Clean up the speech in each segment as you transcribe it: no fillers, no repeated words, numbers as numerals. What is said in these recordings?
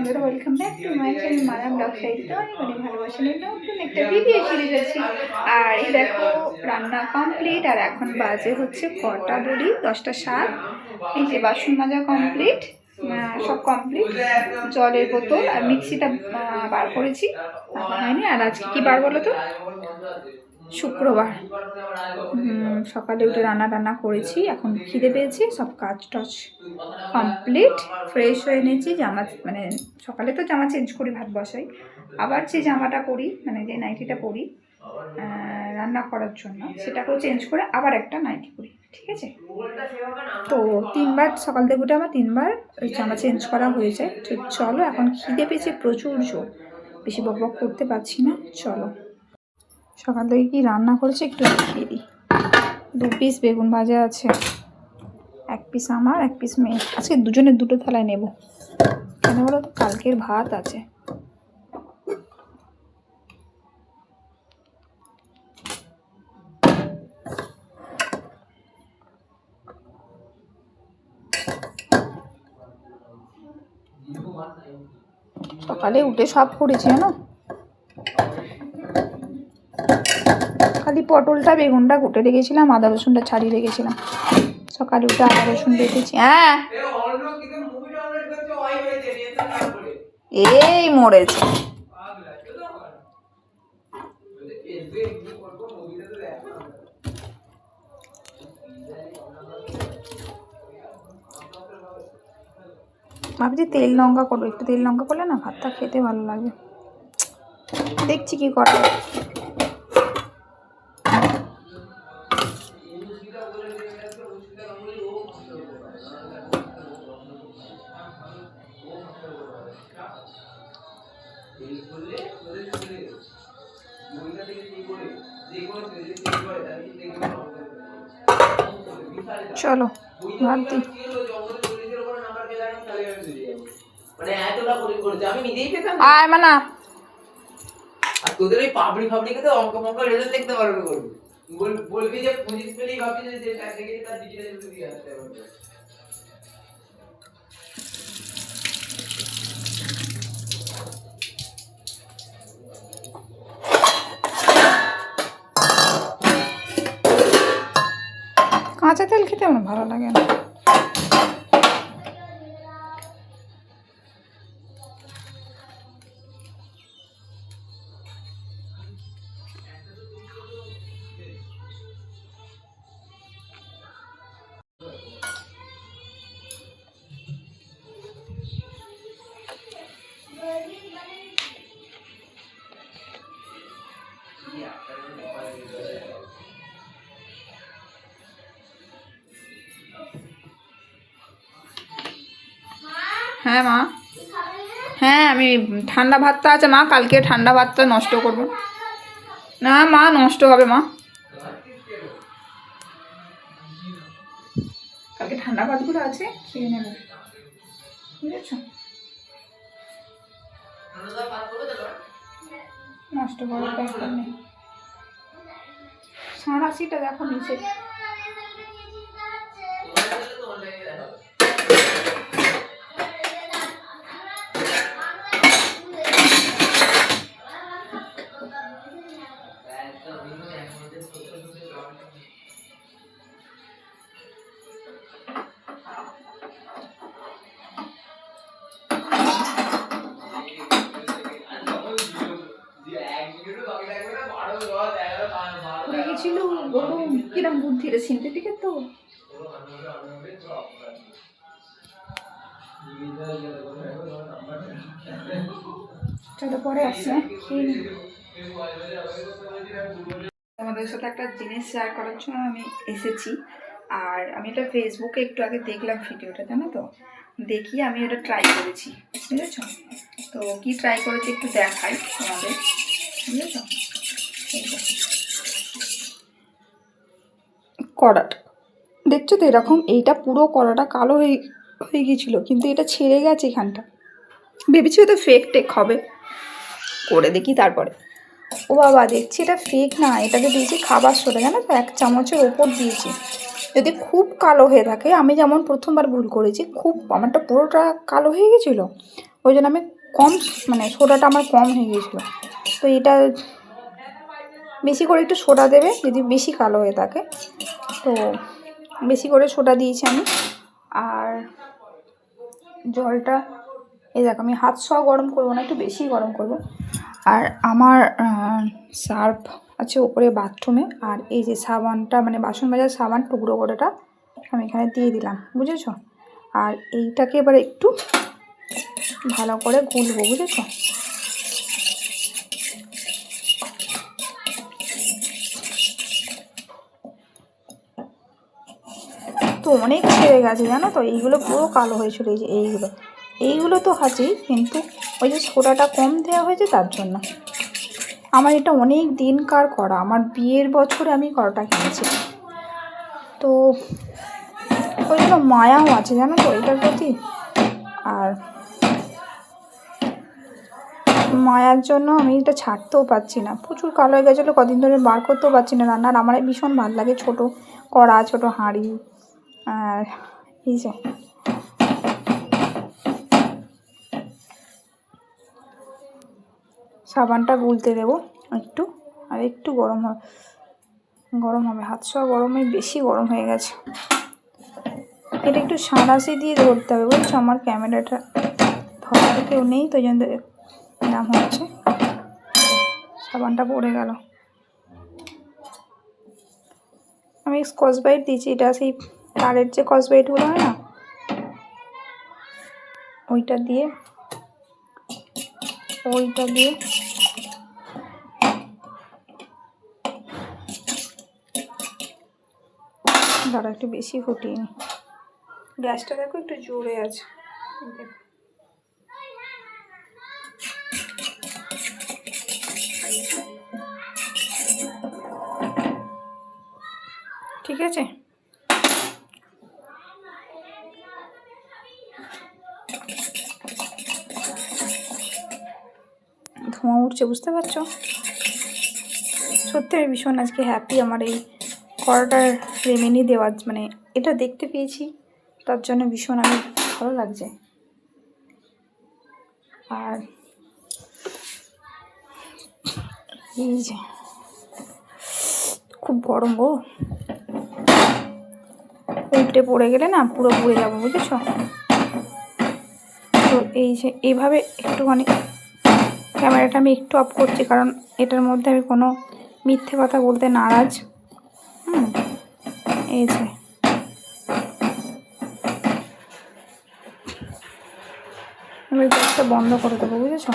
বন্ধুরা, welcome back to my channel মারাম blog সাইটে। অনেক অনেক ভালোবাসা নিয়ে নতুন একটা ভিডিও সিরিজ আছে। আর এই দেখো রান্না কমপ্লিট। আর এখন বাজে হচ্ছে কটা বলি 10টা 7। এই যে বাসন মাজা কমপ্লিট, সব কমপ্লিট। জলের বোতল আর মিক্সিটা বার করেছি, এখন হয়নি। আর আজকে কি বার বলো তো? শুক্রবার। সকালে উঠে রান্না করেছি, এখন খিদে পেয়েছি, সব কাজ টাজ কমপ্লিট। ফ্রেশ হয়ে নিয়েছি, জামা মানে সকালে তো জামা চেঞ্জ করি, ভাত বসাই, আবার যে জামাটা পরি মানে যে নাইটিটা পরি রান্না করার জন্য, সেটাকেও চেঞ্জ করে আবার একটা নাইটি পরি, ঠিক আছে? তো 3বার সকাল থেকে উঠে আমার 3বার জামা চেঞ্জ করা হয়ে যায়। তো চলো, এখন খিদে পেয়েছে প্রচুর জোর, বেশি বকবক করতে পারছি না। চলো, সকাল থেকে কি রান্না করেছি একটু দেখিয়ে দিই। 2 পিস বেগুন ভাজা আছে, 1 পিস আমার, 1 পিস মেয়ে। আজকে দুজনের 2টো থালায় নেব, কেন বলো তো? কালকের ভাত আছে। সকালে উঠে সব করেছি জানো, খালি পটলটা বেগুনটা কুটে রেখেছিলাম, আদা রসুনটা ছাড়িয়ে রেখেছিলাম। সকালে উঠে আদা রসুন বেটেছি। হ্যাঁ, এই মরেছে। ভাবছি তেল লঙ্কা করবো, একটু তেল লঙ্কা করলে না ভাতটা খেতে ভালো লাগে। দেখছি কি করা যায়। চলো ভাত দিই। আয় মানা, তোদের ওই পাবড়ি ফাবড়িকে তো অঙ্ক মঙ্ক রেজাল্ট দেখতে পারবে, বলবি যে 25 পেলেই ভাবছি যে তার থেকে তার ডিজিটাল দিয়ে আসতে হবে। কাঁচা তেল খেতে আমার ভালো লাগে না। হ্যাঁ মা, হ্যাঁ আমি ঠান্ডা ভাতটা আছে মা, কালকে ঠান্ডা ভাতটা নষ্ট করবো না মা, নষ্ট হবে মা, কালকে ঠান্ডা ভাতগুলো আছে, খেয়ে নেবে, বুঝেছ? নষ্ট করার দরকার নেই। সাঁড়াশিটা দেখো নিচে। ছিল গরম, কিরম বুদ্ধি রে, সিনথেটিকের তো। চলো পরে আসছে। তোমাদের সাথে একটা জিনিস শেয়ার করার জন্য আমি এসেছি। আর আমি এটা ফেসবুকে একটু আগে দেখলাম ভিডিওটা, জানো তো, দেখি আমি ওটা ট্রাই করেছি, বুঝেছ? তো কি ট্রাই করেছি একটু দেখাই তোমাদের, বুঝেছ? কড়াটা দেখছো তো এরকম, এইটা পুরো কড়াটা কালো হয়ে গিয়েছিলো, কিন্তু এটা ছেড়ে গেছে এখানটা। ভেবেছি হয়তো ফেক টেক হবে, করে দেখি তারপরে, ও বাবা দেখছি এটা ফেক না, এটাকে দিয়েছি খাবার সোডা, জানো তো, 1 চামচের ওপর দিয়েছি। যদি খুব কালো হয়ে থাকে, আমি যেমন প্রথমবার ভুল করেছি, খুব আমারটা পুরোটা কালো হয়ে গেছিলো, ওই জন্য আমি কম, মানে সোডাটা আমার কম হয়ে গিয়েছিলো। তো এটা বেশি করে একটু সোডা দেবে যদি বেশি কালো হয়ে থাকে, তো বেশি করে সোডা দিয়েছি আমি। আর জলটা এই দেখো, আমি হাত সহ গরম করবো না, একটু বেশি গরম করব। আর আমার সার্ফ আছে ওপরে বাথরুমে, আর এই যে সাবানটা মানে বাসন মাজার সাবান টুকরো করেটা আমি এখানে দিয়ে দিলাম, বুঝেছো? আর এইটাকে এবার একটু ভালো করে গুলবো, বুঝেছো? তো অনেক ছেড়ে গেছে জানো তো, এইগুলো পুরো কালো হয়েছিল। এই যে এইগুলো তো আছেই, কিন্তু ওই যে সোডাটা কম দেওয়া হয়েছে তার জন্য। আমার এটা অনেক দিনকার করা, আমার বিয়ের বছরে আমি করাটা কিনেছি, তো ওই জন্য মায়াও আছে জানো তো এটার প্রতি। আর মায়ার জন্য আমি এটা ছাড়তেও পারছি না, প্রচুর কালো হয়ে গেছিলো, কদিন ধরে বার করতেও পারছি না রান্নার। আমার ভীষণ ভালো লাগে ছোটো কড়া, ছোটো হাঁড়ি। আর এই যে সাবানটা গুলতে দেবো একটু, আর একটু গরম হবে, হাত সব গরমে বেশি গরম হয়ে গেছে। এটা একটু সাঁড়াশি দিয়ে ধরতে হবে, বুঝছো? আমার ক্যামেরাটা ধরার কেউ নেই, তো জন্য নাম হচ্ছে, সাবানটা পড়ে গেল। আমি স্কচ ব্রাইট দিয়েছি, এটা সেই তারের যে স্কচ ব্রাইটগুলো হয় না, ওইটা দিয়ে দাঁড়া একটু বেশি ফুটিয়ে নি। গ্যাসটা দেখো একটু জোরে আছে, দেখো। ঠিক আছে, ধোঁয়া উঠছে, বুঝতে পারছো? সত্যি আমি ভীষণ আজকে হ্যাপি, আমার এই কড়াটার রেমেনি দেওয়ার, মানে এটা দেখতে পেয়েছি তার জন্য ভীষণ আমি ভালো লাগছে। আর এই যে খুব গরম গো, উল্টে পড়ে গেলে না পুরো পুড়ে যাবো, বুঝেছো? তো এই যে এইভাবে একটুখানি ক্যামেরাটা আমি একটু অফ করছি, কারণ এটার মধ্যে আমি কোনো মিথ্যে কথা বলতে নারাজ। এই যে আমি গ্যাসটা বন্ধ করে দেবো, বুঝেছো?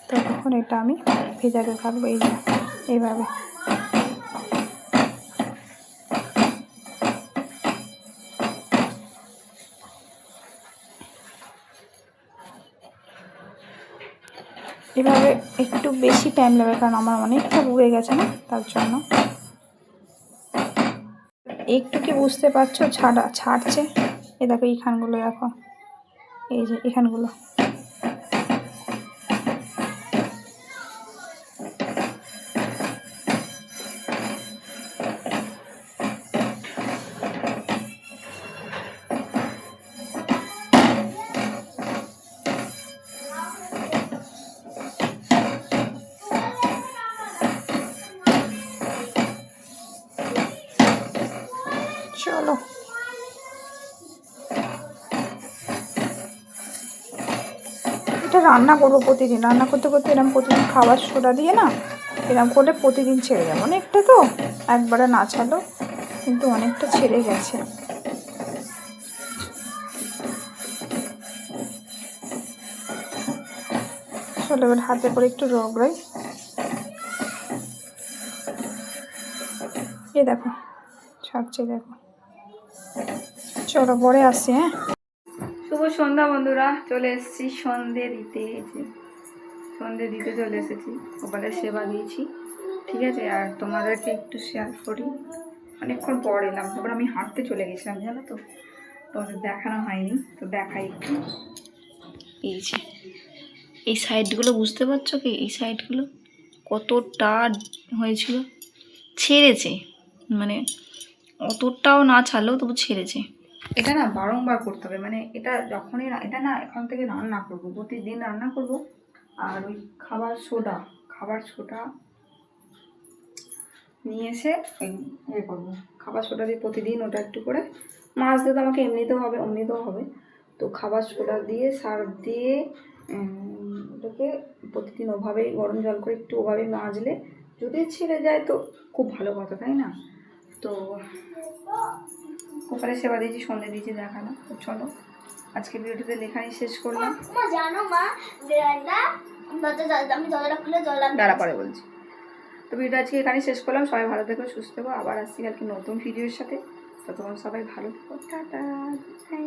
তো তখন এটা আমি ভেজাতে থাকবো, এই যে এইভাবে। এভাবে একটু বেশি টাইম লাগবে, কারণ আমার অনেকটা পুড়ে গেছে না, তার জন্য। একটু কি বুঝতে পারছো ছাড়ছে? এই দেখো এইখানগুলো, দেখো এই যে এখানগুলো। চলো এটা রান্না করবো প্রতিদিন, রান্না করতে করতে এরকম প্রতিদিন খাবার সোডা দিয়ে না, এরকম করলে প্রতিদিন ছেড়ে যাবে। অনেকটা তো একবারে না ছাড়লো, কিন্তু অনেকটা ছেড়ে গেছে। চলো এবার হাতে করে একটু রগড়াই, এই দেখো ছাড়ছে, দেখো। চলো পরে আসছি, হ্যাঁ। শুভ সন্ধ্যা বন্ধুরা, চলে এসেছি সন্ধে দিতে, চলে এসেছি। গোপালের সেবা দিয়েছি, ঠিক আছে। আর তোমাদেরকে একটু শেয়ার করি, অনেকক্ষণ পর এলাম, তারপর আমি হাঁটতে চলে গেছিলাম জানো তো, তোমাদের দেখানো হয়নি, তো দেখাই একটু। এই যে এই সাইডগুলো বুঝতে পারছো কি, এই সাইডগুলো কতটা হয়েছিল, ছেড়েছে, মানে অতটাও না ছাড়লেও তবু ছেড়েছে। এটা না বারংবার করতে হবে, মানে এটা যখনই এটা না এখন থেকে রান্না করব, প্রতিদিন রান্না করব। আর ওই খাবার সোডা নিয়ে এসে ইয়ে করবো, খাবার সোডা দিয়ে প্রতিদিন ওটা একটু করে, মাছ দিয়ে তো আমাকে এমনিতেও হবে, তো খাবার সোডা দিয়ে সার্ফ দিয়ে ওটাকে প্রতিদিন ওভাবেই গরম জল করে একটু ওভাবেই মাজলে যদি ছেড়ে যায় তো খুব ভালো কথা, তাই না? তো কুকারে সেবা দিয়েছি, সন্ধে দিয়েছি, দেখানো। তো চলো আজকে ভিডিওটিতে লেখাই শেষ করলাম। মা জানো মা, আমি দরজাটা খুলে জল দাঁড়া পরে বলছি। তো ভিডিওটা আজকে এখানে শেষ করলাম। সবাই ভালো থেকো, সুস্থ থেকো, আবার আসছি কালকে নতুন ভিডিওর সাথে। ততক্ষণ সবাই ভালো থেকো, টাটা, বাই।